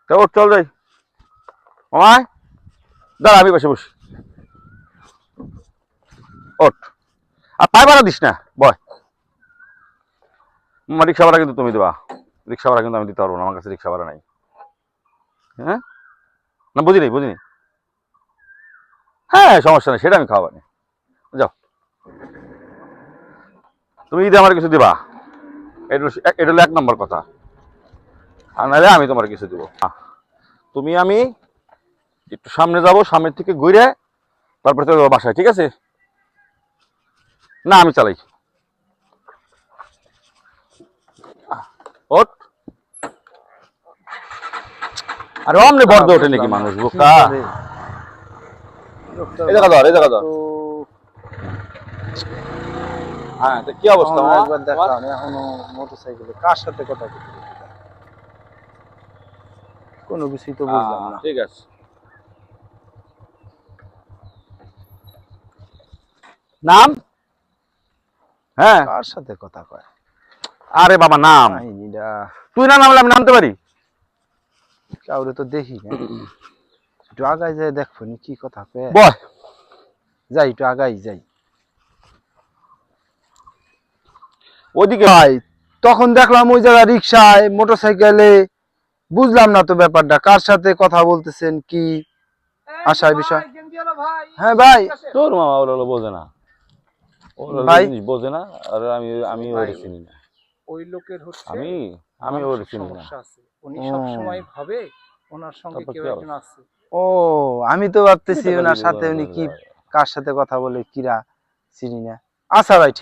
তো ওঠ, চল যাই। মামাই দাঁড়া, আমি বসে বসি। ওঠ, আর পায়ে ভাড়া দিস না, বয়। মামা রিক্সা ভাড়া কিন্তু তুমি দেবা। রিক্সা ভাড়া কিন্তু আমি দিতে পারবো না, আমার কাছে রিক্সা ভাড়া নাই। হ্যাঁ, না বুঝিনি বুঝিনি। হ্যাঁ সমস্যা নেই, সেটা আমি খাওয়াবানি। যাও, তুমি যদি আমার কিছু দিবা, এটা হলো 1 নম্বর কথা। আর নাহলে আমি তোমার কিছু দিব। তুমি আমি একটু সামনে যাব, সামনের থেকে ঘুরে তারপরে চলে যাবো বাসায়, ঠিক আছে? না আমি চালাই। ওঠ। আরে অমনি বর্দ ওঠে নাকি মানুষ, বোকা। এই জায়গা ধর, এই জায়গা ধর। হ্যাঁ, তো কি অবস্থা মামা? একবার দেখা এখনো মোটরসাইকেলে কার সাথে কথা বলতে কোনো কিছুই তো বুঝলাম না। ঠিক আছে। নাম? হ্যাঁ। কার সাথে কথা কয়? আরে বাবা নাম। কাহিনীটা তুই না নামলে আমি নামতে পারি? কাউরে তো দেখি না। একটু আগাই যাই দেখবো নি কি কথা কয়। বয়। যাই একটু আগাই যাই। ওইদিকে ভাই তখন দেখলাম ওই জায়গায় রিক্সায় মোটরসাইকেলে, বুঝলাম না তো ব্যাপারটা, কার সাথে কথা বলতেছেন কি আশায় বিষয়। হ্যাঁ ভাই। তোর মামা ওগুলো বোঝে না, ওগুলো ভাই জিনিস বোঝে না। আর আমি ওর চিনি না। ওই লোকের হচ্ছে আমি মানসিক ওর চিনি না। সমস্যা আছে। উনি ও। সবসময় ভাবে ওনার সঙ্গে তারপর কেউ কি একজন অবস্থা? আছে। ও, আমি তো ভাবতেছি টাকা ওনার দিবি সাথে ওরা উনি ধরে কি যায়। কার সাথে কথা বলে কিরা চিনি না। আচ্ছা ভাই ঠিক